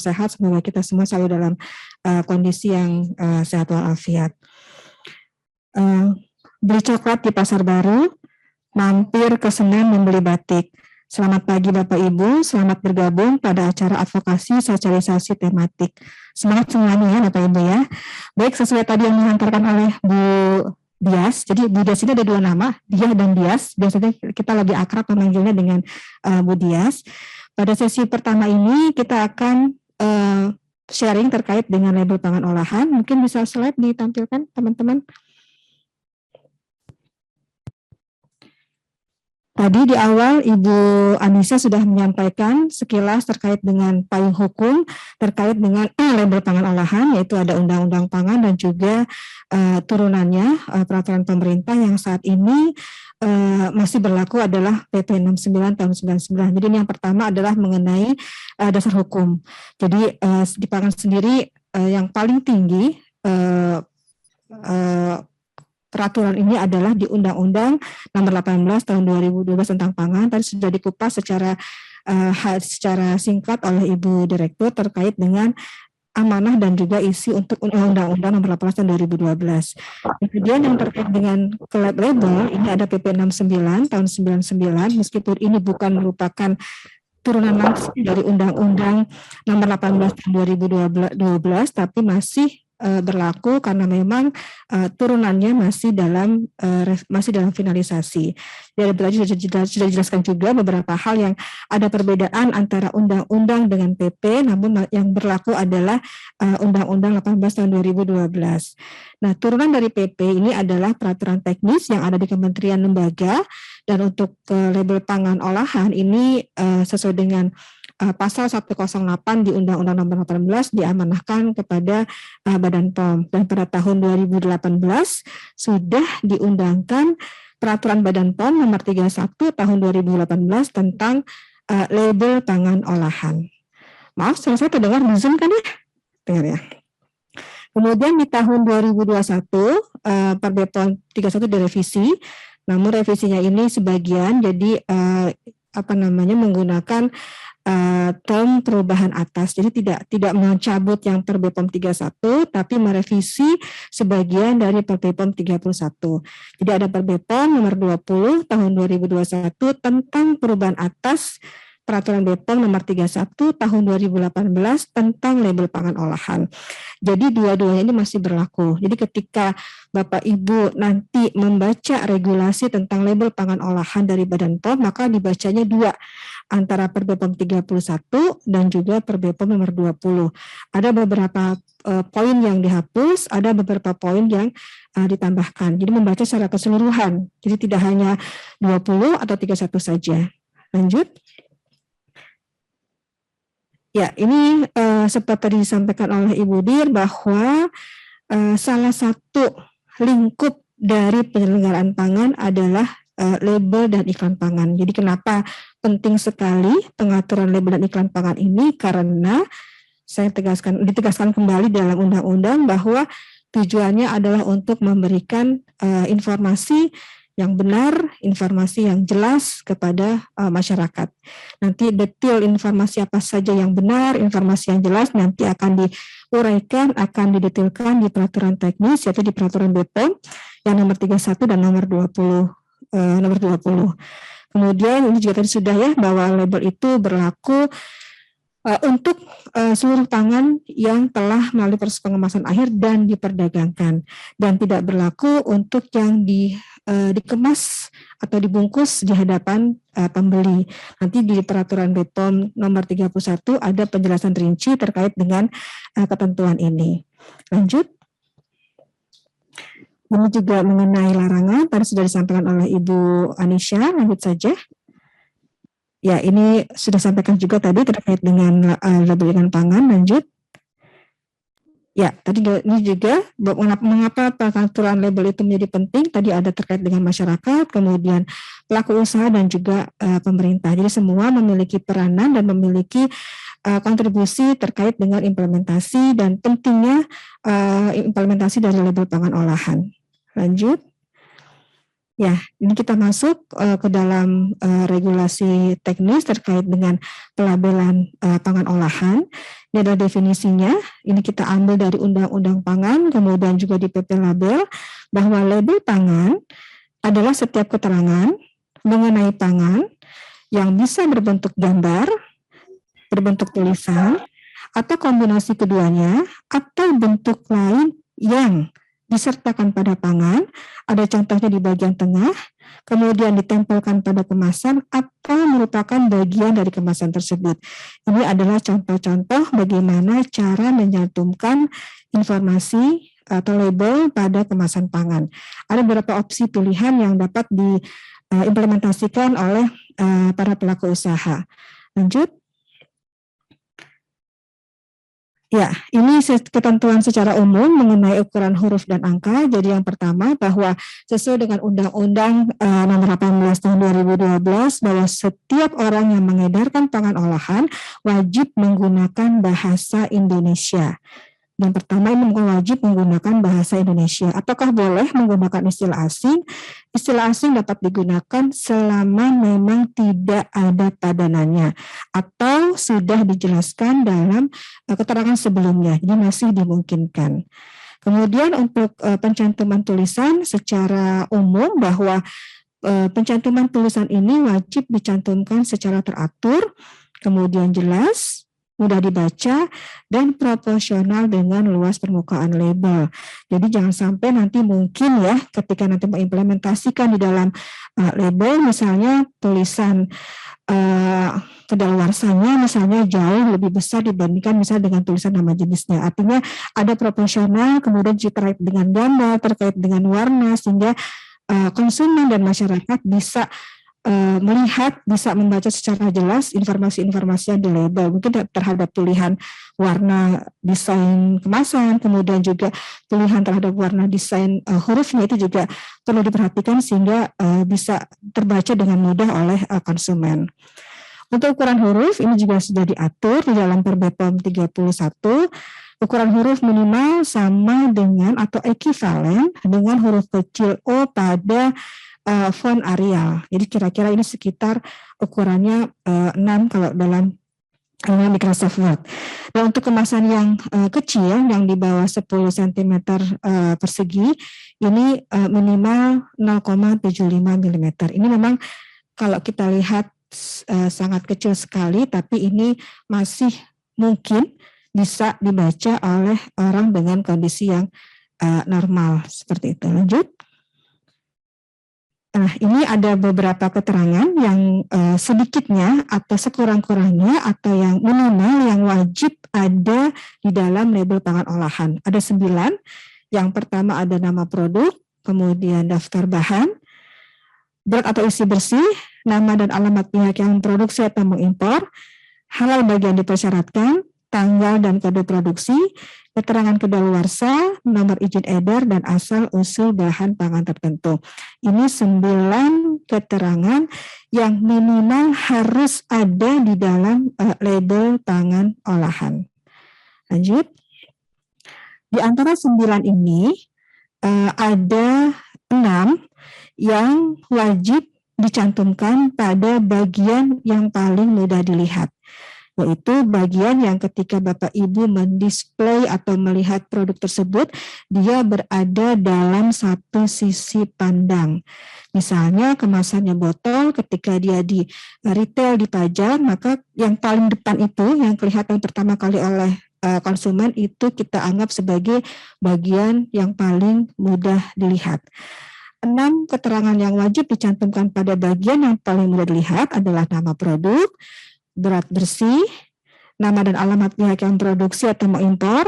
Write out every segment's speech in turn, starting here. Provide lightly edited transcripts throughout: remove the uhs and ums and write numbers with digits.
sehat. Semoga kita semua selalu dalam kondisi yang sehat walafiat. Beli coklat di Pasar Baru, mampir ke Senen membeli batik. Selamat pagi Bapak Ibu, selamat bergabung pada acara advokasi sosialisasi tematik. Semangat semuanya ya Bapak Ibu ya. Baik, sesuai tadi yang dihantarkan oleh Bu Dias, jadi Bu Dias ini ada dua nama, Dia dan Dias, biasanya kita lebih akrab memanggilnya dengan Bu Dias. Pada sesi pertama ini kita akan sharing terkait dengan label pangan olahan, mungkin bisa slide ditampilkan teman-teman. Tadi di awal Ibu Anissa sudah menyampaikan sekilas terkait dengan payung hukum terkait dengan label pangan olahan, yaitu ada Undang-Undang Pangan dan juga turunannya peraturan pemerintah yang saat ini masih berlaku adalah PP 69 tahun 99. Jadi ini yang pertama adalah mengenai dasar hukum. Jadi di pangan sendiri yang paling tinggi peraturan ini adalah di Undang-Undang Nomor 18 Tahun 2012 tentang Pangan. Tadi sudah dikupas secara singkat oleh Ibu Direktur terkait dengan amanah dan juga isi untuk Undang-Undang Nomor 18 Tahun 2012. Kemudian yang terkait dengan label, ini ada PP 69 Tahun 99, meskipun ini bukan merupakan turunan langsung dari Undang-Undang Nomor 18 Tahun 2012, tapi masih berlaku karena memang turunannya masih dalam finalisasi. Jadi tadi sudah dijelaskan juga beberapa hal yang ada perbedaan antara undang-undang dengan PP, namun yang berlaku adalah Undang-Undang 18 tahun 2012. Nah, turunan dari PP ini adalah peraturan teknis yang ada di kementerian lembaga, dan untuk label pangan olahan ini sesuai dengan Pasal 108 di Undang-Undang Nomor 18 diamanahkan kepada Badan POM, dan pada tahun 2018 sudah diundangkan Peraturan Badan POM Nomor 31 Tahun 2018 tentang label pangan olahan. Maaf, saya terdengar di Zoom kan ya? Dengar ya. Kemudian di tahun 2021 Perda POM 31 direvisi, namun revisinya ini sebagian jadi menggunakan term perubahan atas, jadi tidak mencabut yang per BPOM 31 tapi merevisi sebagian dari per BPOM 31. Jadi ada per BPOM nomor 20 tahun 2021 tentang perubahan atas Peraturan BPOM nomor 31 tahun 2018 tentang label pangan olahan. Jadi dua-duanya ini masih berlaku. Jadi ketika Bapak Ibu nanti membaca regulasi tentang label pangan olahan dari Badan POM, maka dibacanya dua, antara per BPOM 31 dan juga per BPOM nomor 20. Ada beberapa poin yang dihapus, ada beberapa poin yang ditambahkan. Jadi membaca secara keseluruhan. Jadi tidak hanya 20 atau 31 saja. Lanjut. Ya, ini seperti disampaikan oleh Ibu Dir bahwa salah satu lingkup dari penyelenggaraan pangan adalah label dan iklan pangan. Jadi kenapa penting sekali pengaturan label dan iklan pangan ini, karena saya ditegaskan kembali dalam undang-undang bahwa tujuannya adalah untuk memberikan informasi yang benar, informasi yang jelas kepada masyarakat. Nanti detail informasi apa saja yang benar, informasi yang jelas nanti akan diuraikan, akan didetailkan di peraturan teknis, yaitu di peraturan BPOM yang nomor 31 dan nomor 20. Kemudian ini juga tadi sudah ya, bahwa label itu berlaku untuk seluruh pangan yang telah melalui proses pengemasan akhir dan diperdagangkan, dan tidak berlaku untuk yang dikemas atau dibungkus di hadapan pembeli. Nanti di peraturan BPOM nomor 31 ada penjelasan rinci terkait dengan ketentuan ini. Lanjut. Ini juga mengenai larangan, tadi sudah disampaikan oleh Ibu Anisha, lanjut saja. Ya, ini sudah sampaikan juga tadi terkait dengan label ikan pangan, lanjut. Ya, tadi ini juga mengapa pengaturan label itu menjadi penting, tadi ada terkait dengan masyarakat, kemudian pelaku usaha dan juga pemerintah. Jadi semua memiliki peranan dan memiliki kontribusi terkait dengan implementasi dan pentingnya implementasi dari label pangan olahan. Lanjut. Ya, ini kita masuk ke dalam regulasi teknis terkait dengan pelabelan pangan olahan. Ini adalah definisinya, ini kita ambil dari Undang-Undang Pangan, kemudian juga di PP Label, bahwa label pangan adalah setiap keterangan mengenai pangan yang bisa berbentuk gambar, berbentuk tulisan, atau kombinasi keduanya, atau bentuk lain yang disertakan pada pangan, ada contohnya di bagian tengah, kemudian ditempelkan pada kemasan atau merupakan bagian dari kemasan tersebut. Ini adalah contoh-contoh bagaimana cara menyantumkan informasi atau label pada kemasan pangan. Ada beberapa opsi pilihan yang dapat diimplementasikan oleh para pelaku usaha. Lanjut. Ya, ini ketentuan secara umum mengenai ukuran huruf dan angka. Jadi yang pertama bahwa sesuai dengan Undang-Undang Nomor 18 Tahun 2012 bahwa setiap orang yang mengedarkan pangan olahan wajib menggunakan bahasa Indonesia. Yang pertama ini wajib menggunakan bahasa Indonesia. Apakah boleh menggunakan istilah asing? Istilah asing dapat digunakan selama memang tidak ada padanannya atau sudah dijelaskan dalam keterangan sebelumnya. Ini masih dimungkinkan. Kemudian untuk pencantuman tulisan secara umum bahwa pencantuman tulisan ini wajib dicantumkan secara teratur, kemudian jelas, mudah dibaca, dan proporsional dengan luas permukaan label. Jadi jangan sampai nanti mungkin ya ketika nanti mengimplementasikan di dalam label misalnya tulisan kedaluarsanya misalnya jauh lebih besar dibandingkan misalnya dengan tulisan nama jenisnya. Artinya ada proporsional, kemudian terkait dengan gambar, terkait dengan warna, sehingga konsumen dan masyarakat bisa melihat, bisa membaca secara jelas informasi-informasi yang di label, mungkin terhadap pilihan warna desain kemasan, kemudian juga pilihan terhadap warna desain hurufnya itu juga perlu diperhatikan sehingga bisa terbaca dengan mudah oleh konsumen. Untuk ukuran huruf ini juga sudah diatur di dalam Perbepom 31. Ukuran huruf minimal sama dengan atau ekivalen dengan huruf kecil O pada font Arial. Jadi kira-kira ini sekitar ukurannya 6 kalau dalam Microsoft Word. Dan untuk kemasan yang kecil yang di bawah 10 cm persegi ini minimal 0,75 mm. Ini memang kalau kita lihat sangat kecil sekali, tapi ini masih mungkin bisa dibaca oleh orang dengan kondisi yang normal seperti itu. Lanjut. Nah, ini ada beberapa keterangan yang sedikitnya atau sekurang-kurangnya atau yang minimal yang wajib ada di dalam label pangan olahan. Ada 9. Yang pertama ada nama produk, kemudian daftar bahan, berat atau isi bersih, nama dan alamat pihak yang memproduksi atau mengimpor, halal bagi yang dipersyaratkan, tanggal dan kode produksi, keterangan kedaluarsa, nomor izin edar, dan asal usul bahan pangan tertentu. Ini 9 keterangan yang minimal harus ada di dalam label pangan olahan. Lanjut. Di antara 9 ini ada 6 yang wajib dicantumkan pada bagian yang paling mudah dilihat, yaitu bagian yang ketika Bapak Ibu mendisplay atau melihat produk tersebut, dia berada dalam satu sisi pandang. Misalnya kemasannya botol, ketika dia di retail dipajang, maka yang paling depan itu, yang kelihatan pertama kali oleh konsumen itu kita anggap sebagai bagian yang paling mudah dilihat. 6 keterangan yang wajib dicantumkan pada bagian yang paling mudah dilihat adalah nama produk, berat bersih, nama dan alamat pihak yang produksi atau mengimpor,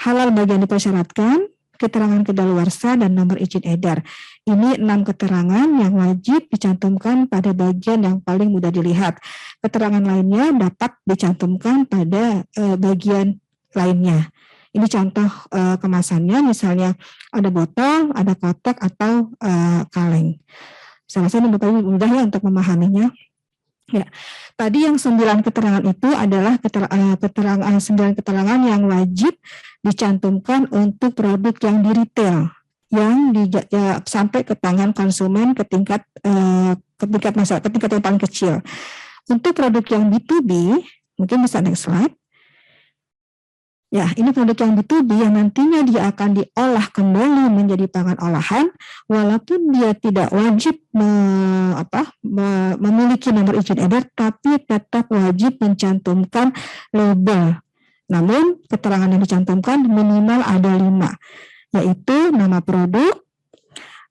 halal bagi yang dipersyaratkan, keterangan kedaluarsa, dan nomor izin edar. Ini 6 keterangan yang wajib dicantumkan pada bagian yang paling mudah dilihat. Keterangan lainnya dapat dicantumkan pada bagian lainnya. Ini contoh kemasannya, misalnya ada botol, ada kotak, atau kaleng. Saya rasa ini mudah ya untuk memahaminya. Ya, tadi yang 9 keterangan itu adalah 9 keterangan yang wajib dicantumkan untuk produk yang di retail, yang sampai ke tangan konsumen ke tingkat masyarakat, ke tingkat yang paling kecil. Untuk produk yang B2B, mungkin bisa next slide. Ya, ini produk yang B2B yang nantinya dia akan diolah kembali menjadi pangan olahan, walaupun dia tidak wajib memiliki nomor izin edar, tapi tetap wajib mencantumkan label. Namun, keterangan yang dicantumkan minimal ada 5, yaitu nama produk,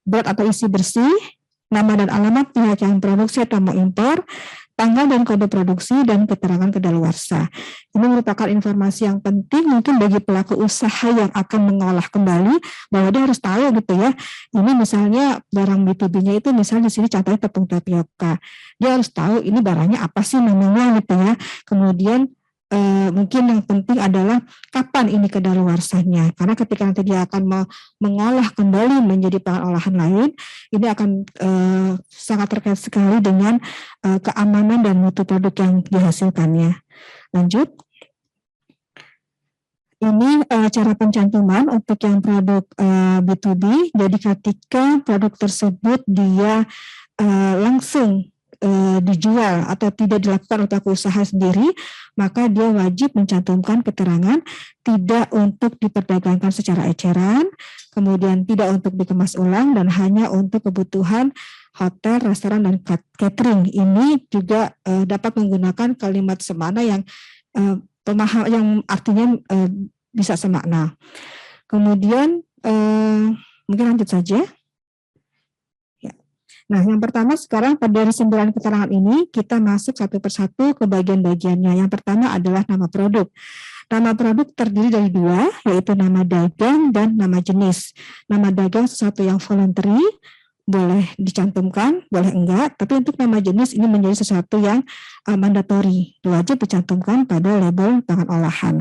berat atau isi bersih, nama dan alamat pihak yang produksi atau mau impor, tanggal dan kode produksi, dan keterangan kedaluarsa. Ini merupakan informasi yang penting mungkin bagi pelaku usaha yang akan mengolah kembali, bahwa dia harus tahu gitu ya. Ini misalnya barang B2B-nya itu misalnya di sini contohnya tepung tapioka. Dia harus tahu ini barangnya apa sih namanya gitu ya. Kemudian mungkin yang penting adalah kapan ini kedaluarsanya, karena ketika nanti dia akan mengolah kembali menjadi pangan olahan lain, ini akan sangat terkait sekali dengan keamanan dan mutu produk yang dihasilkannya. Lanjut. Ini cara pencantuman untuk yang produk B2B. Jadi ketika produk tersebut dia langsung dijual atau tidak dilakukan oleh pelaku usaha sendiri, maka dia wajib mencantumkan keterangan tidak untuk diperdagangkan secara eceran, kemudian tidak untuk dikemas ulang, dan hanya untuk kebutuhan hotel, restoran, dan catering. Ini juga dapat menggunakan kalimat semana yang yang artinya bisa semakna. Kemudian mungkin lanjut saja. Nah, yang pertama sekarang dari 9 keterangan ini kita masuk satu persatu ke bagian-bagiannya. Yang pertama adalah nama produk. Nama produk terdiri dari 2, yaitu nama dagang dan nama jenis. Nama dagang sesuatu yang voluntary, boleh dicantumkan, boleh enggak, tapi untuk nama jenis ini menjadi sesuatu yang mandatori, wajib dicantumkan pada label pangan olahan.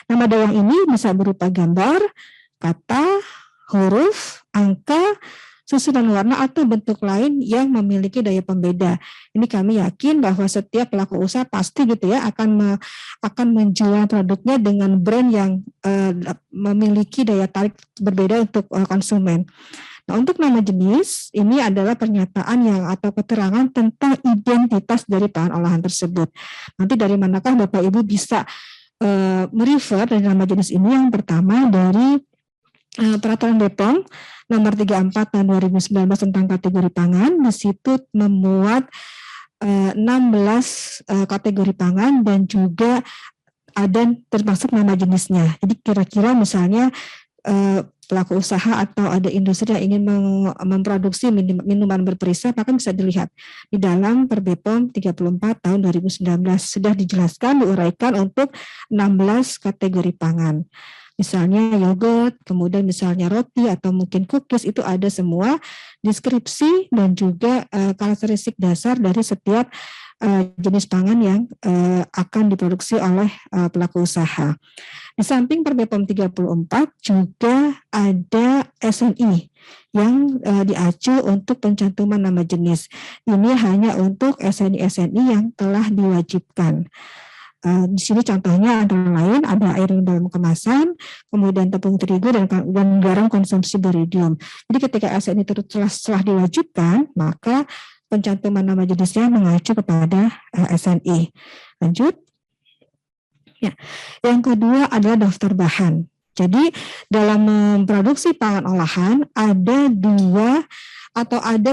Nama dagang ini bisa berupa gambar, kata, huruf, angka, susunan warna, atau bentuk lain yang memiliki daya pembeda. Ini kami yakin bahwa setiap pelaku usaha pasti gitu ya akan menjual produknya dengan brand yang memiliki daya tarik berbeda untuk konsumen. Nah, untuk nama jenis ini adalah pernyataan yang atau keterangan tentang identitas dari pangan olahan tersebut. Nanti dari manakah Bapak Ibu bisa merefer dari nama jenis ini? Yang pertama dari Peraturan BPOM nomor 34 tahun 2019 tentang kategori pangan. Di situ memuat 16 kategori pangan dan juga ada termasuk nama jenisnya. Jadi kira-kira misalnya pelaku usaha atau ada industri yang ingin memproduksi minuman berperisa, maka bisa dilihat di dalam Perbepom 34 tahun 2019 sudah dijelaskan, diuraikan untuk 16 kategori pangan. Misalnya yogurt, kemudian misalnya roti atau mungkin cookies, itu ada semua deskripsi dan juga karakteristik dasar dari setiap jenis pangan yang akan diproduksi oleh pelaku usaha. Di samping Perbepom 34 juga ada SNI yang diacu untuk pencantuman nama jenis. Ini hanya untuk SNI-SNI yang telah diwajibkan. Di sini contohnya antara lain ada air dalam kemasan, kemudian tepung terigu dan garam konsumsi beridium. Jadi ketika SNI telah diwajibkan, maka pencantuman nama jenisnya mengacu kepada SNI. Lanjut. Ya. Yang kedua adalah daftar bahan. Jadi dalam memproduksi pangan olahan ada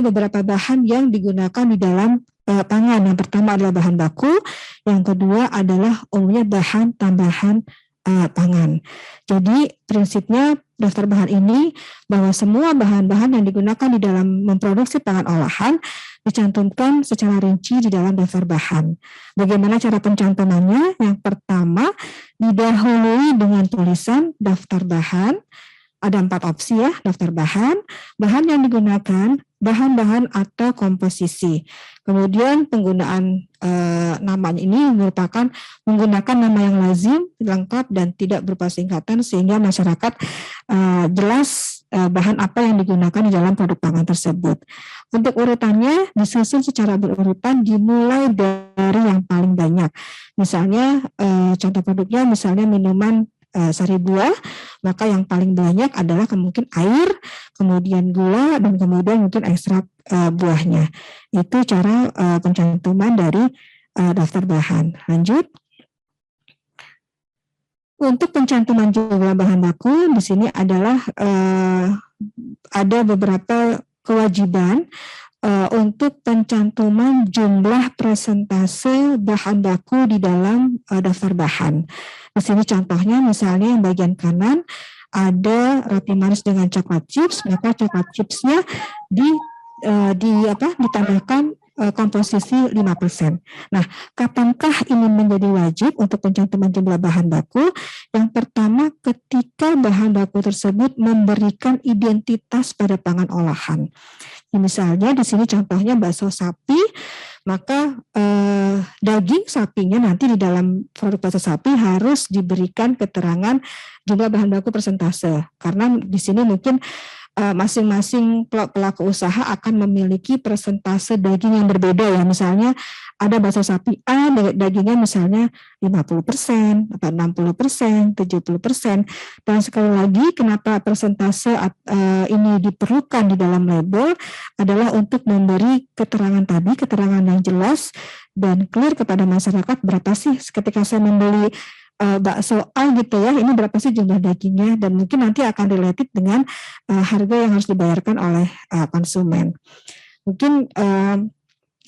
beberapa bahan yang digunakan di dalam pangan. Yang pertama adalah bahan baku, yang kedua adalah umumnya bahan tambahan pangan. Jadi prinsipnya daftar bahan ini bahwa semua bahan-bahan yang digunakan di dalam memproduksi pangan olahan dicantumkan secara rinci di dalam daftar bahan. Bagaimana cara pencantumannya? Yang pertama, didahului dengan tulisan daftar bahan. Ada 4 opsi ya, daftar bahan yang digunakan, bahan-bahan atau komposisi. Kemudian penggunaan namanya ini merupakan menggunakan nama yang lazim, lengkap, dan tidak berupa singkatan sehingga masyarakat jelas bahan apa yang digunakan di dalam produk pangan tersebut. Untuk urutannya disusun secara berurutan dimulai dari yang paling banyak. Misalnya contoh produknya misalnya minuman sari buah, maka yang paling banyak adalah mungkin air, kemudian gula, dan kemudian mungkin ekstrak buahnya. Itu cara pencantuman dari daftar bahan. Lanjut. Untuk pencantuman jumlah bahan baku di sini adalah ada beberapa kewajiban untuk pencantuman jumlah persentase bahan baku di dalam daftar bahan. Di sini contohnya misalnya yang bagian kanan ada roti manis dengan coklat chips, maka coklat chipsnya ditambahkan komposisi 5%. Nah, kapankah ini menjadi wajib untuk pencantuman jumlah bahan baku? Yang pertama, ketika bahan baku tersebut memberikan identitas pada pangan olahan. Misalnya di sini contohnya bakso sapi, maka daging sapinya nanti di dalam produk bakso sapi harus diberikan keterangan jumlah bahan baku persentase. Karena di sini mungkin masing-masing pelaku usaha akan memiliki persentase daging yang berbeda ya. Misalnya ada bakso sapi A, dagingnya misalnya 50%, atau 60%, 70%. Dan sekali lagi kenapa persentase ini diperlukan di dalam label adalah untuk memberi keterangan tadi, keterangan yang jelas dan clear kepada masyarakat berapa sih ketika saya membeli bakso A gitu ya, ini berapa sih jumlah dagingnya, dan mungkin nanti akan related dengan harga yang harus dibayarkan oleh konsumen. Mungkin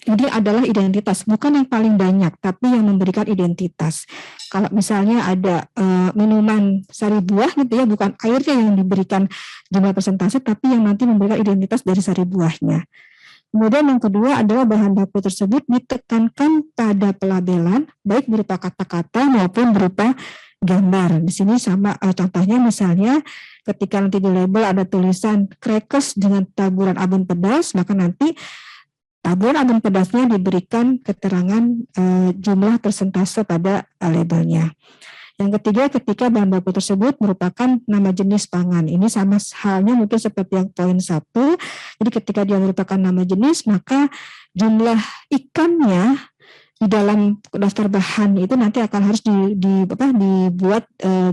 ini adalah identitas, bukan yang paling banyak, tapi yang memberikan identitas. Kalau misalnya ada minuman sari buah gitu ya, bukan airnya yang diberikan jumlah persentase, tapi yang nanti memberikan identitas dari sari buahnya. Kemudian yang kedua adalah bahan baku tersebut ditekankan pada pelabelan, baik berupa kata-kata maupun berupa gambar. Di sini sama contohnya misalnya ketika nanti di label ada tulisan crackers dengan taburan abon pedas, maka nanti taburan abon pedasnya diberikan keterangan jumlah persentase pada labelnya. Yang ketiga, ketika bahan baku tersebut merupakan nama jenis pangan. Ini sama halnya mungkin seperti yang poin 1. Jadi ketika dia merupakan nama jenis, maka jumlah ikannya di dalam daftar bahan itu nanti akan harus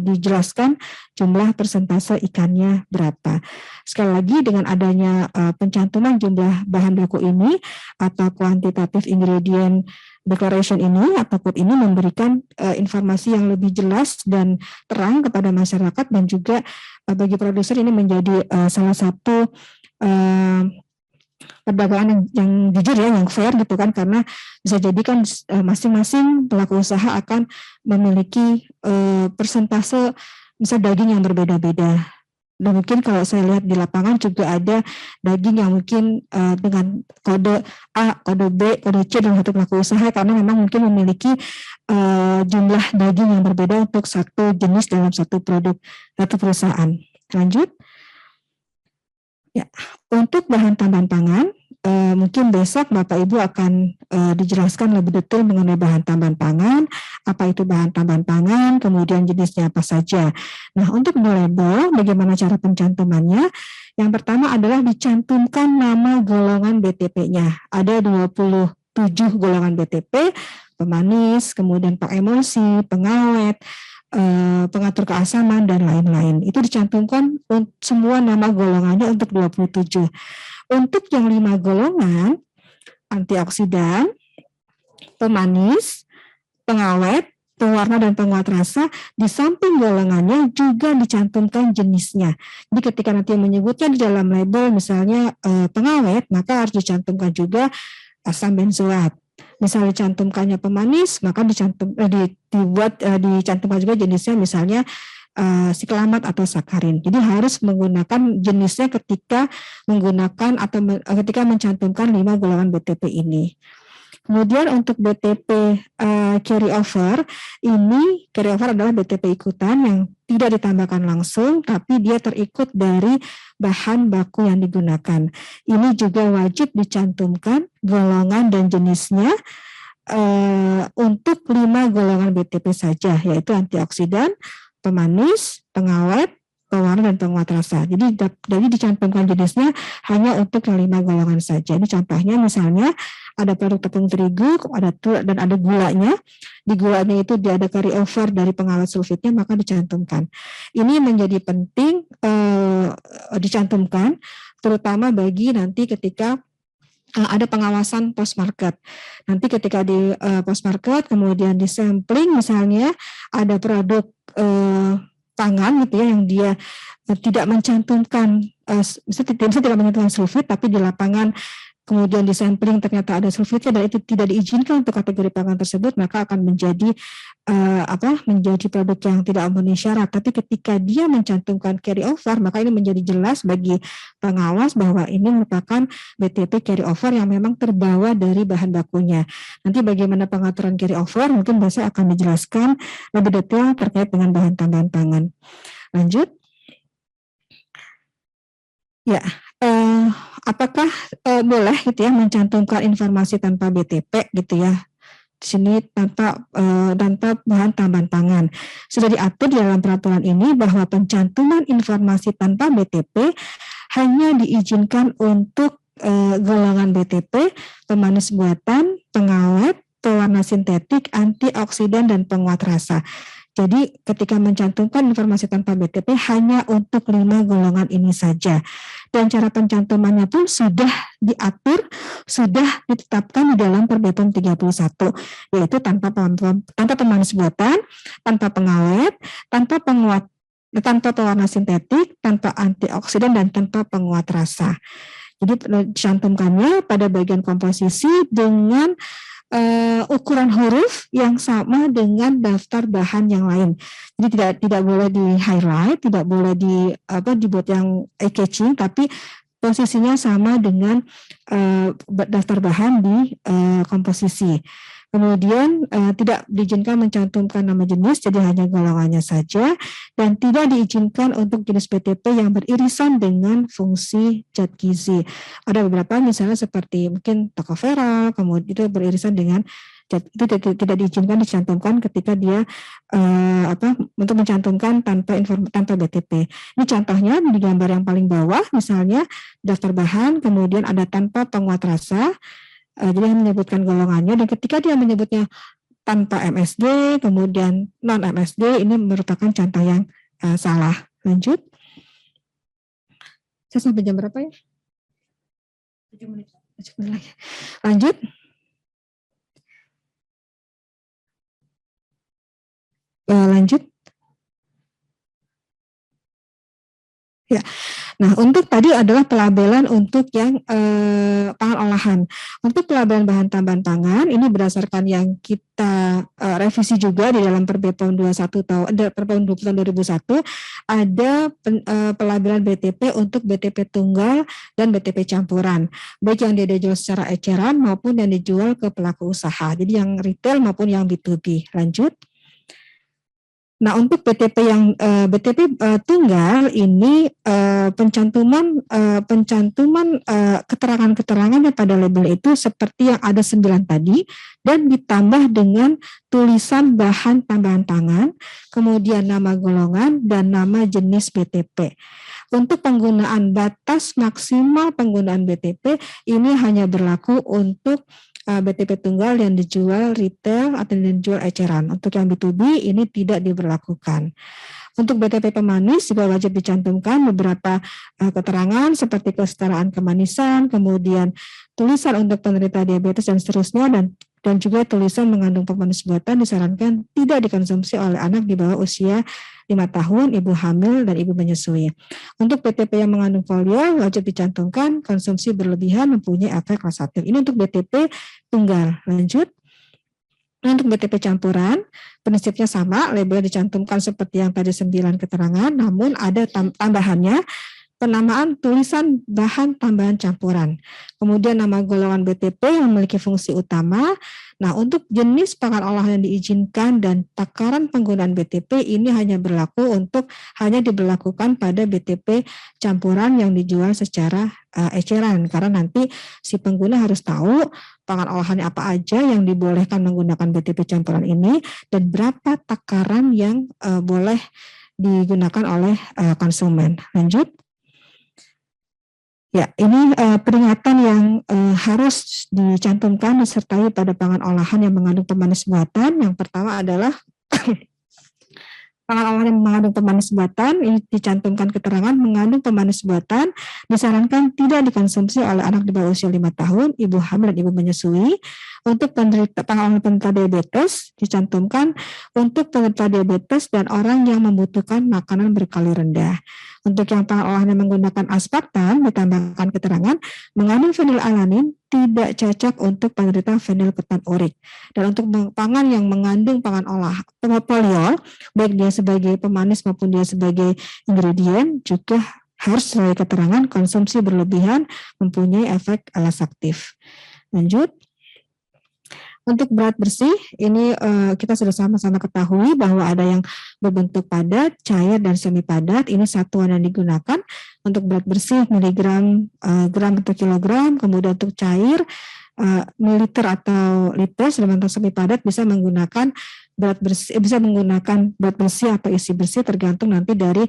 dijelaskan jumlah persentase ikannya berapa. Sekali lagi dengan adanya pencantuman jumlah bahan baku ini atau quantitative ingredient declaration ini atau code ini memberikan informasi yang lebih jelas dan terang kepada masyarakat, dan juga bagi produser ini menjadi salah satu perdagangan yang jujur ya, yang fair gitu kan, karena bisa jadi kan masing-masing pelaku usaha akan memiliki persentase misal daging yang berbeda-beda. Dan mungkin kalau saya lihat di lapangan juga ada daging yang mungkin dengan kode A, kode B, kode C dalam satu pelaku usaha, karena memang mungkin memiliki jumlah daging yang berbeda untuk satu jenis dalam satu produk, satu perusahaan. Lanjut. Ya, untuk bahan tambahan pangan, mungkin besok Bapak Ibu akan dijelaskan lebih detail mengenai bahan tambahan pangan, apa itu bahan tambahan pangan, kemudian jenisnya apa saja. Nah, untuk di label, bagaimana cara pencantumannya? Yang pertama adalah dicantumkan nama golongan BTP-nya. Ada 27 golongan BTP, pemanis, kemudian pengemulsi, pengawet, pengatur keasaman, dan lain-lain. Itu dicantumkan semua nama golongannya untuk 27. Untuk yang 5 golongan, antioksidan, pemanis, pengawet, pewarna, dan penguat rasa, di samping golongannya juga dicantumkan jenisnya. Jadi ketika nanti menyebutnya di dalam label misalnya pengawet, maka harus dicantumkan juga asam benzoat. Misalnya dicantumkannya pemanis, maka dicantumkan juga jenisnya misalnya siklamat atau sakarin. Jadi harus menggunakan jenisnya ketika menggunakan atau ketika mencantumkan 5 golongan BTP ini. Kemudian untuk BTP carry over, ini carry over adalah BTP ikutan yang tidak ditambahkan langsung, tapi dia terikut dari bahan baku yang digunakan. Ini juga wajib dicantumkan golongan dan jenisnya untuk 5 golongan BTP saja, yaitu antioksidan, pemanis, pengawet, pewarna, dan penguat rasa. Jadi dicantumkan jenisnya hanya untuk yang 5 golongan saja. Ini contohnya misalnya ada produk tepung terigu, dan ada gulanya. Di gulanya itu dia ada carry over dari pengawet sulfitnya, maka dicantumkan. Ini menjadi penting dicantumkan, terutama bagi nanti ketika ada pengawasan post market. Nanti ketika di post market kemudian di sampling misalnya ada produk pangan gitu ya yang dia tidak mencantumkan misalnya tidak mencantumkan sulfit, tapi di lapangan kemudian di sampling ternyata ada sulfitnya dan itu tidak diizinkan untuk kategori pangan tersebut, maka akan menjadi menjadi produk yang tidak memenuhi syarat. Tapi ketika dia mencantumkan carry over, maka ini menjadi jelas bagi pengawas bahwa ini merupakan BTP carry over yang memang terbawa dari bahan bakunya. Nanti bagaimana pengaturan carry over mungkin bisa akan dijelaskan lebih detail terkait dengan bahan tambahan pangan. Lanjut. Ya, apakah boleh gitu ya mencantumkan informasi tanpa BTP gitu ya? Di sini tanpa bahan tambahan pangan. Sudah diatur di dalam peraturan ini bahwa pencantuman informasi tanpa BTP hanya diizinkan untuk golongan BTP, pemanis buatan, pengawet, pewarna sintetik, antioksidan, dan penguat rasa. Jadi ketika mencantumkan informasi tanpa BTP hanya untuk 5 golongan ini saja. Dan cara pencantumannya pun sudah diatur, sudah ditetapkan di dalam Perbepom 31, yaitu tanpa pemanis buatan, tanpa pengawet, tanpa pewarna sintetik, tanpa antioksidan, dan tanpa penguat rasa. Jadi dicantumkannya pada bagian komposisi dengan ukuran huruf yang sama dengan daftar bahan yang lain. Jadi tidak boleh di highlight, tidak boleh dibuat yang eye-catching, tapi posisinya sama dengan daftar bahan di komposisi. Kemudian tidak diizinkan mencantumkan nama jenis, jadi hanya golongannya saja, dan tidak diizinkan untuk jenis BTP yang beririsan dengan fungsi zat gizi. Ada beberapa misalnya seperti mungkin tocopherol, kemudian itu beririsan dengan zat, itu tidak diizinkan dicantumkan ketika dia untuk mencantumkan tanpa BTP. Ini contohnya di gambar yang paling bawah, misalnya daftar bahan, kemudian ada tanpa penguat rasa. Jadi dia menyebutkan golongannya, dan ketika dia menyebutnya tanpa MSG, kemudian non MSG, ini merupakan contoh yang salah. Lanjut. Saya sampai jam berapa ya? 7 menit. Lanjut. Lanjut. Ya. Nah, untuk tadi adalah pelabelan untuk yang pangan olahan. Untuk pelabelan bahan tambahan pangan ini berdasarkan yang kita revisi juga di dalam Perbepom 21 Perbepom 20 tahun 2001 ada pelabelan BTP untuk BTP tunggal dan BTP campuran, baik yang dia dijual secara eceran maupun yang dijual ke pelaku usaha. Jadi yang retail maupun yang B2B. Lanjut. Nah, untuk BTP yang BTP tunggal ini pencantuman keterangan-keterangannya pada label itu seperti yang ada 9 tadi, dan ditambah dengan tulisan bahan tambahan pangan, kemudian nama golongan dan nama jenis BTP. Untuk penggunaan batas maksimal penggunaan BTP ini hanya berlaku untuk BTP tunggal yang dijual retail atau yang dijual eceran. Untuk yang B2B ini tidak diberlakukan. Untuk BTP pemanis juga wajib dicantumkan beberapa keterangan seperti kesetaraan kemanisan, kemudian tulisan untuk penderita diabetes dan seterusnya, dan juga tulisan mengandung pemanis buatan disarankan tidak dikonsumsi oleh anak di bawah usia 5 tahun, ibu hamil, dan ibu menyusui. Untuk BTP yang mengandung folio wajib dicantumkan konsumsi berlebihan mempunyai efek lasatif. Ini untuk BTP tunggal. Lanjut. Untuk BTP campuran, prinsipnya sama, label dicantumkan seperti yang tadi 9 keterangan, namun ada tambahannya, penamaan tulisan bahan tambahan campuran. Kemudian nama golongan BTP yang memiliki fungsi utama. Nah, untuk jenis pangan olahan yang diizinkan dan takaran penggunaan BTP ini hanya diberlakukan pada BTP campuran yang dijual secara eceran, karena nanti si pengguna harus tahu pangan olahannya apa aja yang dibolehkan menggunakan BTP campuran ini dan berapa takaran yang boleh digunakan oleh konsumen. Lanjut. Ya, ini peringatan yang harus dicantumkan disertai pada pangan olahan yang mengandung pemanis buatan. Yang pertama adalah Pangan olahan yang mengandung pemanis buatan, ini dicantumkan keterangan mengandung pemanis buatan, disarankan tidak dikonsumsi oleh anak di bawah usia 5 tahun, ibu hamil dan ibu menyusui. Untuk pangan penderita diabetes, dicantumkan untuk penderita diabetes dan orang yang membutuhkan makanan berkalori rendah. Untuk yang pangan olahan yang menggunakan aspartam, ditambahkan keterangan mengandung fenilalanin, tidak cocok untuk penderita fenilketonurik. Dan untuk pangan yang mengandung pangan poliol, baik dia sebagai pemanis maupun dia sebagai ingredient, juga harus sesuai keterangan konsumsi berlebihan mempunyai efek lasaktif. Lanjut. Untuk berat bersih, ini kita sudah sama-sama ketahui bahwa ada yang berbentuk padat, cair, dan semi padat. Ini satuan yang digunakan. Untuk berat bersih miligram, gram atau kilogram, kemudian untuk cair, mililiter atau liter, sedangkan untuk semi padat bisa menggunakan berat bersih atau isi bersih tergantung nanti dari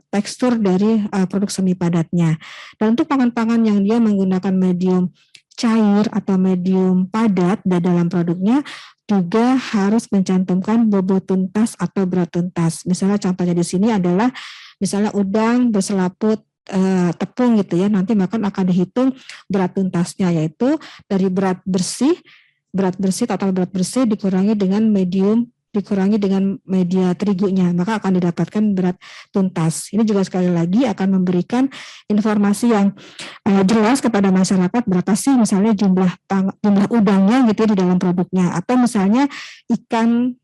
tekstur dari produk semi padatnya. Dan untuk pangan-pangan yang dia menggunakan medium cair atau medium padat dan dalam produknya juga harus mencantumkan bobot tuntas atau berat tuntas. Misalnya contohnya di sini adalah misalnya udang berselaput tepung gitu ya, nanti akan dihitung berat tuntasnya, yaitu dari berat bersih total berat bersih dikurangi dengan media terigunya, maka akan didapatkan berat tuntas. Ini juga sekali lagi akan memberikan informasi yang jelas kepada masyarakat berapa sih misalnya jumlah udangnya gitu ya di dalam produknya, atau misalnya ikan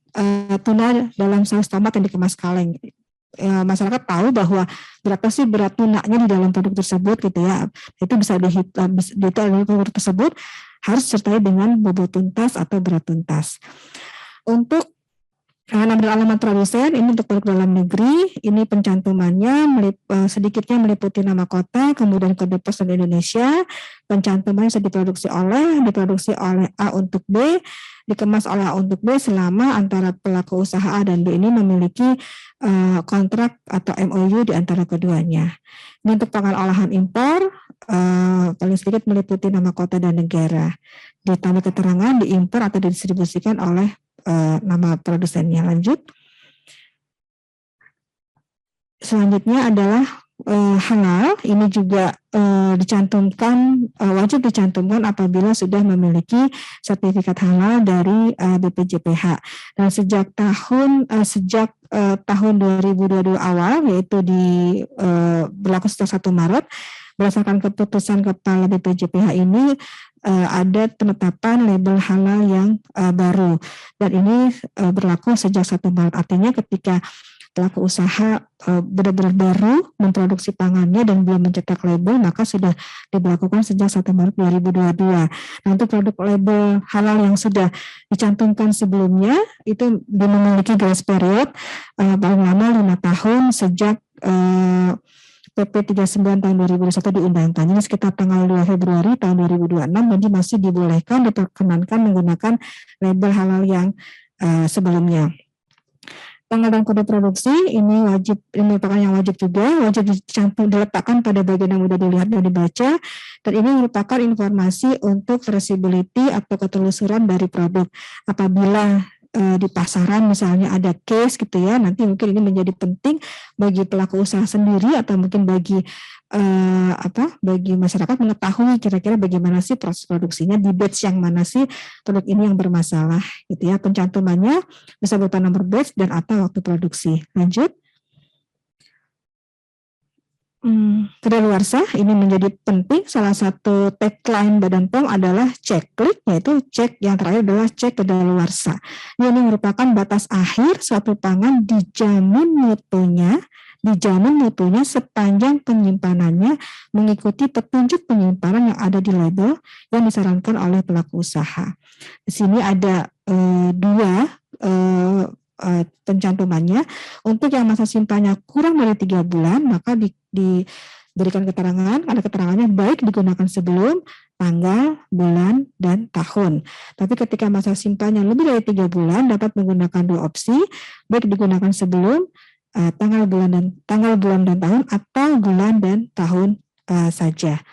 tuna dalam saus tomat yang dikemas kaleng. Masyarakat tahu bahwa berapa sih berat tunanya di dalam produk tersebut gitu ya. Itu bisa dihitung di dalam produk tersebut harus disertai dengan bobot tuntas atau berat tuntas. Untuk nama dan alamat produsen, ini untuk produk dalam negeri, ini pencantumannya sedikitnya meliputi nama kota, kemudian kode pos Indonesia, pencantumannya diproduksi oleh A untuk B, dikemas oleh A untuk B selama antara pelaku usaha A dan B ini memiliki kontrak atau MOU di antara keduanya. Ini untuk pangan olahan impor, paling sedikit meliputi nama kota dan negara. Ditambah keterangan diimpor atau didistribusikan oleh nama produsennya. Lanjut. Selanjutnya adalah halal. Ini juga wajib dicantumkan apabila sudah memiliki sertifikat halal dari BPJPH. Dan sejak tahun 2022 awal, yaitu berlaku sejak 1 Maret, berdasarkan keputusan Kepala BPJPH ini ada penetapan label halal yang baru, dan ini berlaku sejak 1 Maret. Artinya ketika pelaku usaha benar-benar baru memproduksi pangannya dan belum mencetak label, maka sudah diberlakukan sejak 1 Maret 2022. Nah, untuk produk label halal yang sudah dicantumkan sebelumnya itu memiliki grace period paling lama 5 tahun sejak PP 39 tahun 2021 diundangkan. Ini sekitar tanggal 2 Februari tahun 2026, jadi masih diperkenankan menggunakan label halal yang sebelumnya. Tanggal dan kode produksi ini merupakan yang wajib juga, wajib diletakkan pada bagian yang mudah dilihat dan dibaca, dan ini merupakan informasi untuk traceability atau ketelusuran dari produk. Apabila di pasaran misalnya ada case gitu ya, nanti mungkin ini menjadi penting bagi pelaku usaha sendiri atau mungkin bagi masyarakat mengetahui kira-kira bagaimana sih proses produksinya, di batch yang mana sih produk ini yang bermasalah gitu ya. Pencantumannya bisa berupa nomor batch dan atau waktu produksi. Lanjut. Kedaluarsa ini menjadi penting. Salah satu tagline Badan POM adalah cek klik, yaitu cek yang terakhir adalah cek kedaluarsa. Ini merupakan batas akhir suatu pangan dijamin mutunya sepanjang penyimpanannya mengikuti petunjuk penyimpanan yang ada di label yang disarankan oleh pelaku usaha. Di sini ada dua pencantumannya. Untuk yang masa simpannya kurang dari 3 bulan, maka diberikan keterangan, ada keterangannya baik digunakan sebelum tanggal, bulan, dan tahun. Tapi ketika masa simpannya lebih dari 3 bulan, dapat menggunakan 2 opsi, baik digunakan sebelum tanggal, bulan, dan tahun, atau bulan dan tahun saja.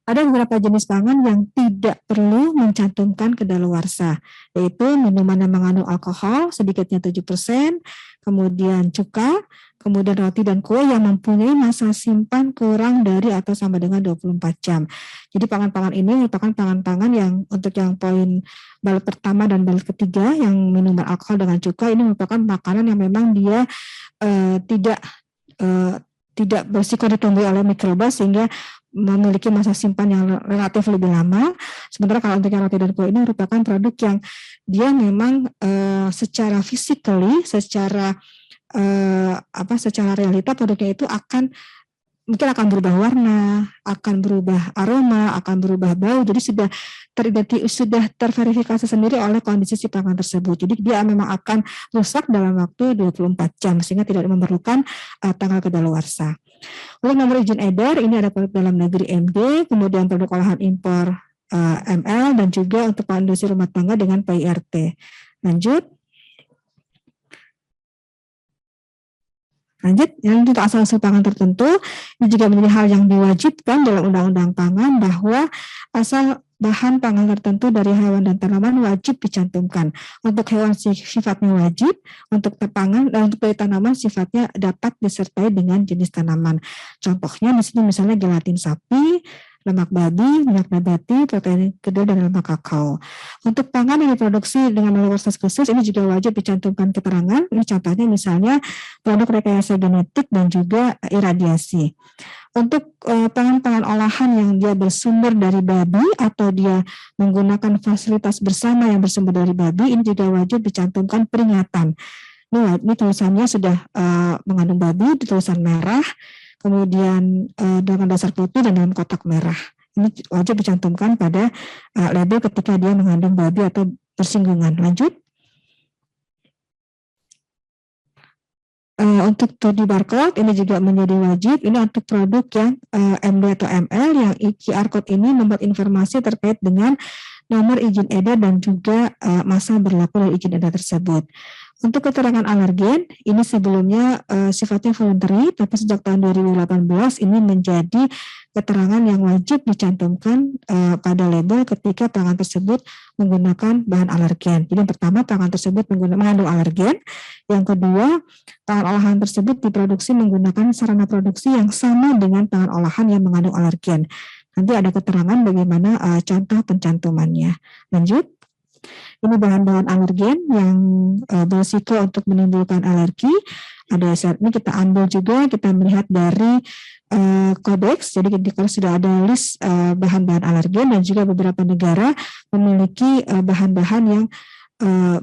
Ada beberapa jenis pangan yang tidak perlu mencantumkan kedaluarsa, yaitu minuman yang mengandung alkohol sedikitnya 7%, kemudian cuka, kemudian roti dan kue yang mempunyai masa simpan kurang dari atau sama dengan 24 jam. Jadi pangan-pangan ini merupakan pangan-pangan yang untuk yang poin bab pertama dan bab ketiga yang minuman alkohol dengan cuka ini merupakan makanan yang memang dia tidak berisiko ditumbuhi oleh mikroba sehingga memiliki masa simpan yang relatif lebih lama. Sementara kalau untuk yang roti dan kue ini merupakan produk yang dia memang secara physically, secara realita produknya itu mungkin akan berubah warna, akan berubah aroma, akan berubah bau. Jadi sudah terverifikasi sendiri oleh kondisi si pangan tersebut. Jadi dia memang akan rusak dalam waktu 24 jam sehingga tidak memerlukan tanggal kedaluarsa. Untuk nomor izin edar, ini ada produk dalam negeri MD, kemudian produk olahan impor ML, dan juga untuk industri rumah tangga dengan PIRT. Lanjut, yang untuk asal-usul pangan tertentu, ini juga menjadi hal yang diwajibkan dalam Undang-Undang Pangan bahwa asal bahan pangan tertentu dari hewan dan tanaman wajib dicantumkan. Untuk hewan sifatnya wajib, untuk pangan dan untuk dari tanaman sifatnya dapat disertai dengan jenis tanaman. Contohnya misalnya gelatin sapi, lemak babi, minyak nabati, protein kedelai, dan lemak kakao. Untuk pangan yang diproduksi dengan melalui proses khusus, ini juga wajib dicantumkan keterangan. Ini contohnya misalnya produk rekayasa genetik dan juga iradiasi. Untuk pangan-pangan olahan yang dia bersumber dari babi atau dia menggunakan fasilitas bersama yang bersumber dari babi, ini juga wajib dicantumkan peringatan. Ini tulisannya sudah mengandung babi, di tulisan merah, kemudian dengan dasar putih dan dalam kotak merah. Ini wajib dicantumkan pada label ketika dia mengandung babi atau bersinggungan. Lanjut. Untuk 2D barcode ini juga menjadi wajib. Ini untuk produk yang MD atau ML yang QR code ini membuat informasi terkait dengan nomor izin edar dan juga masa berlaku dari izin edar tersebut. Untuk keterangan alergen, ini sebelumnya sifatnya voluntary, tapi sejak tahun 2018 ini menjadi keterangan yang wajib dicantumkan pada label ketika pangan tersebut menggunakan bahan alergen. Jadi yang pertama, pangan tersebut mengandung alergen. Yang kedua, pangan olahan tersebut diproduksi menggunakan sarana produksi yang sama dengan pangan olahan yang mengandung alergen. Nanti ada keterangan bagaimana contoh pencantumannya. Lanjut. Ini bahan-bahan alergen yang berisiko untuk menimbulkan alergi. Ini kita ambil juga, kita melihat dari kodeks. Jadi kalau sudah ada list bahan-bahan alergen dan juga beberapa negara memiliki bahan-bahan yang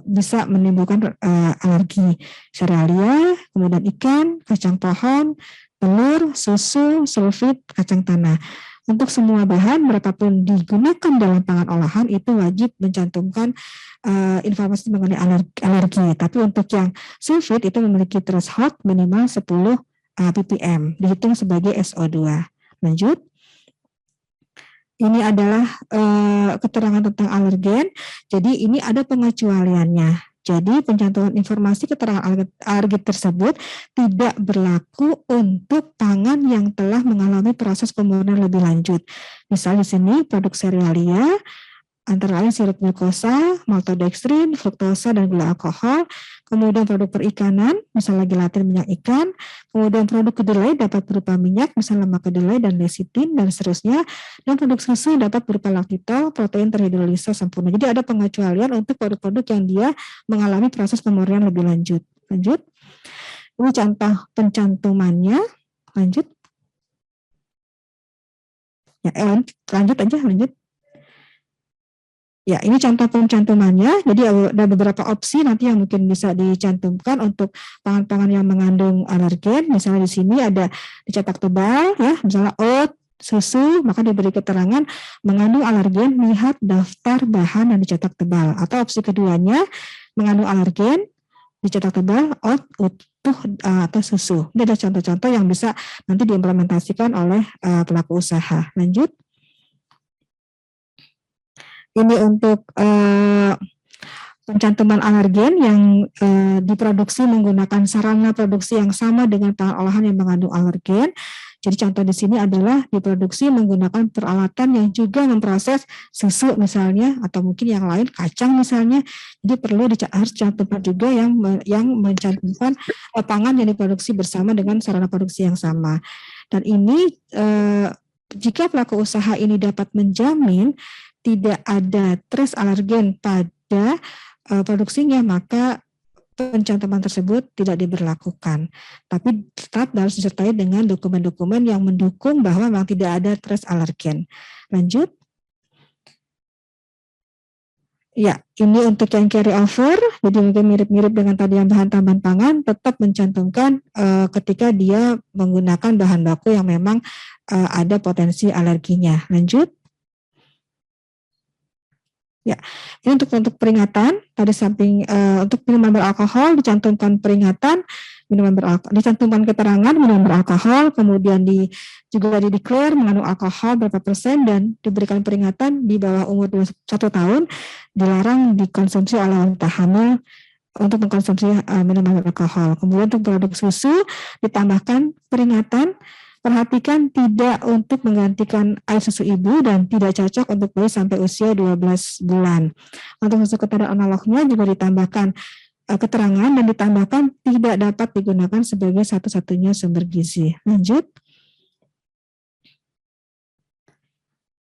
bisa menimbulkan alergi. Serealia, kemudian ikan, kacang pohon, telur, susu, sulfit, kacang tanah. Untuk semua bahan, berapapun digunakan dalam pangan olahan, itu wajib mencantumkan informasi mengenai alergi. Tapi untuk yang sulfit itu memiliki threshold minimal 10 ppm, dihitung sebagai SO2. Lanjut. Ini adalah keterangan tentang alergen. Jadi ini ada pengecualiannya. Jadi pencantuman informasi keterangan alergen tersebut tidak berlaku untuk pangan yang telah mengalami proses pemurnian lebih lanjut. Misal di sini produk serealia, antara lain sirup glukosa, maltodextrin, fruktosa, dan gula alkohol. Kemudian produk perikanan, misalnya gelatin minyak ikan. Kemudian produk kedelai dapat berupa minyak, misalnya lemak kedelai dan lecitin, dan seterusnya. Dan produk susu dapat berupa laktitol, protein terhidrolisa sempurna. Jadi ada pengecualian untuk produk-produk yang dia mengalami proses pemurnian lebih lanjut. Lanjut. Ini contoh pencantumannya. Lanjut. Ya, lanjut aja, lanjut. Ya, ini contoh pencantumannya. Jadi ada beberapa opsi nanti yang mungkin bisa dicantumkan untuk pangan-pangan yang mengandung alergen. Misalnya di sini ada dicetak tebal, ya, misalnya oat, susu, maka diberi keterangan mengandung alergen, lihat daftar bahan yang dicetak tebal. Atau opsi keduanya mengandung alergen, dicetak tebal, oat, utuh, atau susu. Ini ada contoh-contoh yang bisa nanti diimplementasikan oleh pelaku usaha. Lanjut. Ini untuk pencantuman alergen yang diproduksi menggunakan sarana produksi yang sama dengan pangan olahan yang mengandung alergen. Jadi contoh di sini adalah diproduksi menggunakan peralatan yang juga memproses susu misalnya, atau mungkin yang lain kacang misalnya. Jadi perlu harus dicantumkan juga yang mencantumkan pangan yang diproduksi bersama dengan sarana produksi yang sama. Dan ini jika pelaku usaha ini dapat menjamin tidak ada trace alergen pada produksinya, maka pencantuman tersebut tidak diberlakukan. Tapi tetap harus disertai dengan dokumen-dokumen yang mendukung bahwa memang tidak ada trace alergen. Lanjut. Ya, ini untuk yang carry over, jadi mungkin mirip-mirip dengan tadi yang bahan tambahan pangan, tetap mencantumkan ketika dia menggunakan bahan baku yang memang ada potensi alerginya. Lanjut. Ya, ini untuk peringatan, tadi samping untuk minuman beralkohol dicantumkan peringatan, dicantumkan keterangan minuman beralkohol, kemudian juga di-declare mengandung alkohol berapa persen, dan diberikan peringatan di bawah umur 21 tahun, dilarang dikonsumsi oleh wanita hamil untuk mengkonsumsi minuman beralkohol. Kemudian untuk produk susu ditambahkan peringatan, perhatikan tidak untuk menggantikan air susu ibu dan tidak cocok untuk bayi sampai usia 12 bulan. Untuk susu keterangan analognya juga ditambahkan keterangan dan ditambahkan tidak dapat digunakan sebagai satu-satunya sumber gizi. Lanjut.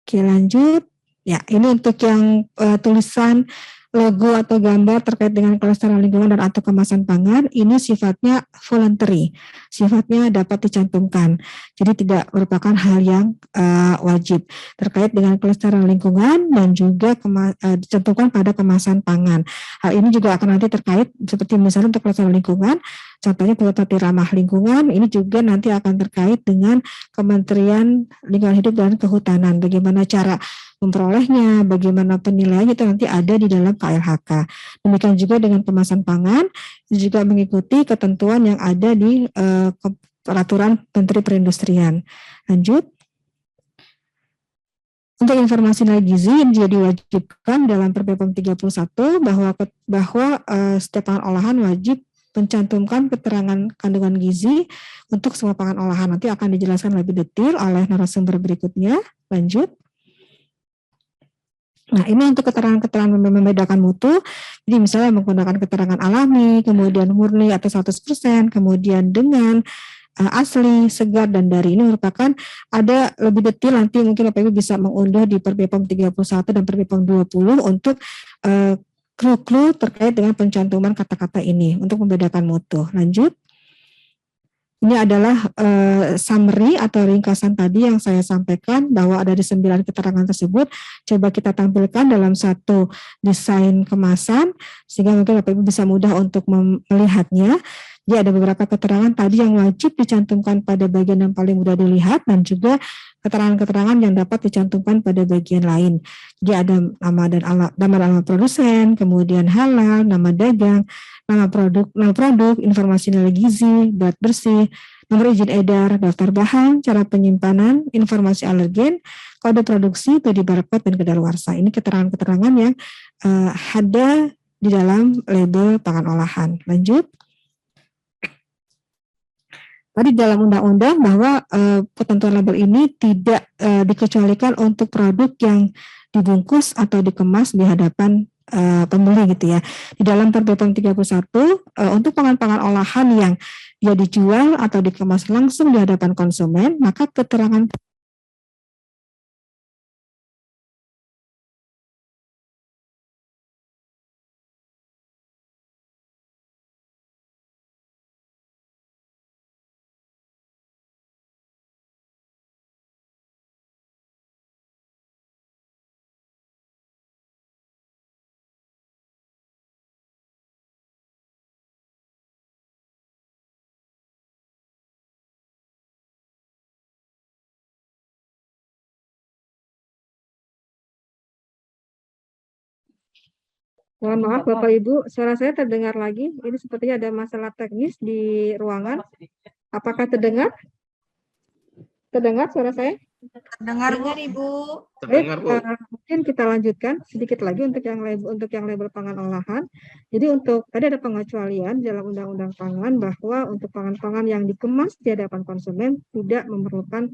Oke, lanjut. Ya, ini untuk yang tulisan logo atau gambar terkait dengan kelestarian lingkungan dan atau kemasan pangan, ini sifatnya voluntary, sifatnya dapat dicantumkan. Jadi tidak merupakan hal yang wajib terkait dengan kelestarian lingkungan dan juga dicantumkan pada kemasan pangan. Hal ini juga akan nanti terkait seperti misalnya untuk kelestarian lingkungan, contohnya tadi ramah lingkungan, ini juga nanti akan terkait dengan Kementerian Lingkungan Hidup dan Kehutanan. Bagaimana cara memperolehnya, bagaimana penilaiannya itu nanti ada di dalam KLHK. Demikian juga dengan kemasan pangan, juga mengikuti ketentuan yang ada di peraturan Menteri Perindustrian. Lanjut. Untuk informasi nilai gizi yang juga diwajibkan dalam Perpres 31 bahwa setiap pangan olahan wajib mencantumkan keterangan kandungan gizi untuk semua pangan olahan. Nanti akan dijelaskan lebih detail oleh narasumber berikutnya. Lanjut. Nah, ini untuk keterangan-keterangan membedakan mutu. Jadi misalnya menggunakan keterangan alami, kemudian murni atau 100%, kemudian dengan asli, segar, dan dari. Ini merupakan ada lebih detail, nanti mungkin Bapak Ibu bisa mengunduh di Perpres 31 dan Perpres 20 untuk clue-clue terkait dengan pencantuman kata-kata ini untuk membedakan mutu. Lanjut. Ini adalah summary atau ringkasan tadi yang saya sampaikan bahwa ada di 9 keterangan tersebut. Coba kita tampilkan dalam satu desain kemasan sehingga mungkin Bapak Ibu bisa mudah untuk melihatnya. Jadi ada beberapa keterangan tadi yang wajib dicantumkan pada bagian yang paling mudah dilihat dan juga keterangan-keterangan yang dapat dicantumkan pada bagian lain. Jadi ada nama dan alamat produsen, kemudian halal, nama dagang, nama produk, informasi nilai gizi, berat bersih, nomor izin edar, daftar bahan, cara penyimpanan, informasi alergen, kode produksi, kode barcode, dan kedaluarsa. Ini keterangan-keterangan yang ada di dalam label pangan olahan. Lanjut. Tadi dalam undang-undang bahwa ketentuan label ini tidak dikecualikan untuk produk yang dibungkus atau dikemas di hadapan pembeli gitu ya. Di dalam Perpres 31 untuk pangan-pangan olahan yang dia dijual atau dikemas langsung di hadapan konsumen, maka keterangan mohon maaf Bapak Ibu, suara saya terdengar lagi. Ini sepertinya ada masalah teknis di ruangan. Apakah terdengar? Terdengar suara saya? Dengar Bu. Ibu. Baik, mungkin kita lanjutkan sedikit lagi untuk yang label pangan olahan. Jadi untuk tadi ada pengecualian dalam Undang-Undang Pangan bahwa untuk pangan-pangan yang dikemas di hadapan konsumen tidak memerlukan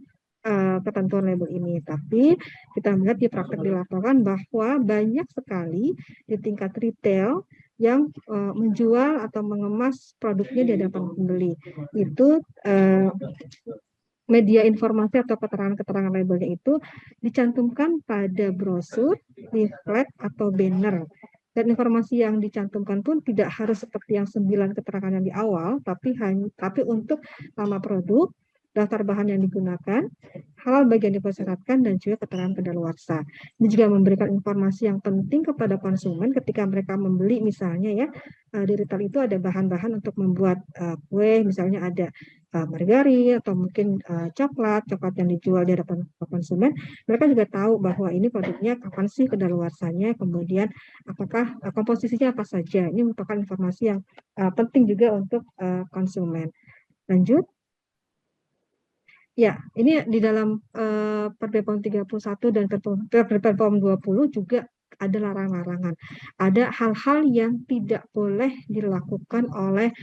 ketentuan label ini. Tapi kita melihat di praktek di lapangan bahwa banyak sekali di tingkat retail yang menjual atau mengemas produknya di hadapan pembeli. Itu media informasi atau keterangan-keterangan labelnya itu dicantumkan pada brosur, leaflet, atau banner. Dan informasi yang dicantumkan pun tidak harus seperti yang 9 keterangan yang di awal, tapi untuk nama produk, daftar bahan yang digunakan, halal bagi yang dipersyaratkan, dan juga keterangan kedaluarsa. Ini juga memberikan informasi yang penting kepada konsumen ketika mereka membeli, misalnya ya, di retail itu ada bahan-bahan untuk membuat kue, misalnya ada margarin atau mungkin coklat yang dijual di hadapan konsumen, mereka juga tahu bahwa ini produknya kapan sih kedaluarsanya, kemudian apakah komposisinya apa saja. Ini merupakan informasi yang penting juga untuk konsumen. Lanjut. Ya, ini di dalam Perpres 31 dan Perpres 20 juga ada larangan-larangan. Ada hal-hal yang tidak boleh dilakukan oleh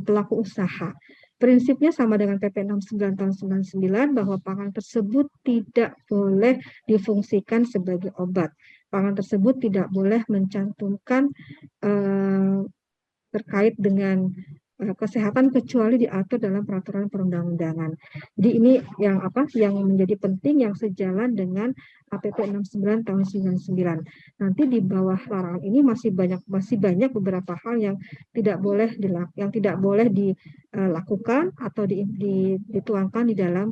pelaku usaha. Prinsipnya sama dengan PP 69 tahun 99 bahwa pangan tersebut tidak boleh difungsikan sebagai obat. Pangan tersebut tidak boleh mencantumkan terkait dengan kesehatan kecuali diatur dalam peraturan perundang-undangan. Jadi ini yang menjadi penting yang sejalan dengan APP 69 tahun 99. Nanti di bawah larangan ini masih banyak beberapa hal yang tidak boleh dilakukan atau dituangkan di dalam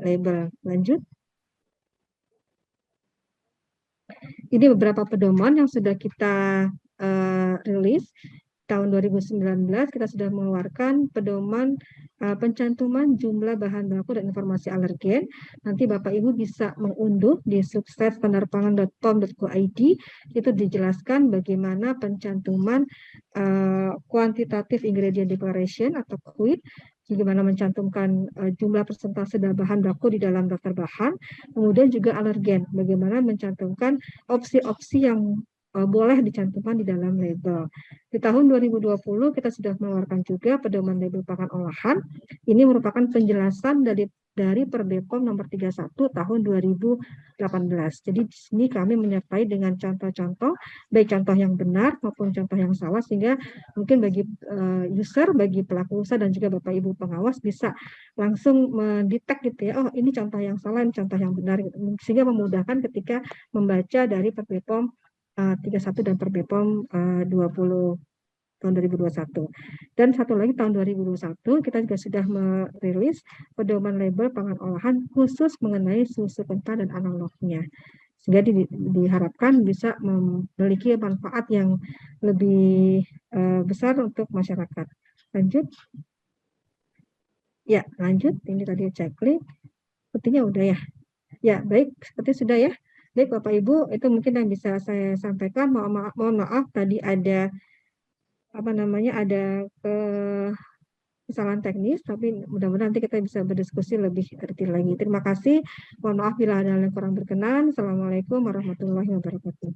label. Lanjut. Ini beberapa pedoman yang sudah kita rilis. Tahun 2019 kita sudah mengeluarkan pedoman pencantuman jumlah bahan baku dan informasi alergen. Nanti Bapak Ibu bisa mengunduh di sukses standarpangan.pom.go.id. Itu dijelaskan bagaimana pencantuman quantitative ingredient declaration atau QID, bagaimana mencantumkan jumlah persentase bahan baku di dalam daftar bahan, kemudian juga alergen, bagaimana mencantumkan opsi-opsi yang boleh dicantumkan di dalam label. Di tahun 2020 kita sudah mengeluarkan juga pedoman label pangan olahan. Ini merupakan penjelasan dari Perbepom nomor 31 tahun 2018. Jadi di sini kami menyertai dengan contoh-contoh, baik contoh yang benar maupun contoh yang salah, sehingga mungkin bagi user, bagi pelaku usaha dan juga Bapak Ibu pengawas bisa langsung mendetek gitu ya, oh ini contoh yang salah, ini contoh yang benar, gitu. Sehingga memudahkan ketika membaca dari Perbepom 31 dan Perbepom 20 tahun 2021. Dan satu lagi tahun 2021 kita juga sudah merilis pedoman label pangan olahan khusus mengenai susu kental dan analognya. Sehingga diharapkan bisa memiliki manfaat yang lebih besar untuk masyarakat. Lanjut. Ya, lanjut. Ini tadi checklist. Sepertinya udah ya. Ya, baik. Seperti sudah ya. Baik Bapak Ibu, itu mungkin yang bisa saya sampaikan. Mohon maaf tadi ada kesalahan teknis, tapi mudah-mudahan nanti kita bisa berdiskusi lebih detail lagi. Terima kasih. Mohon maaf bila ada yang kurang berkenan. Assalamualaikum warahmatullahi wabarakatuh.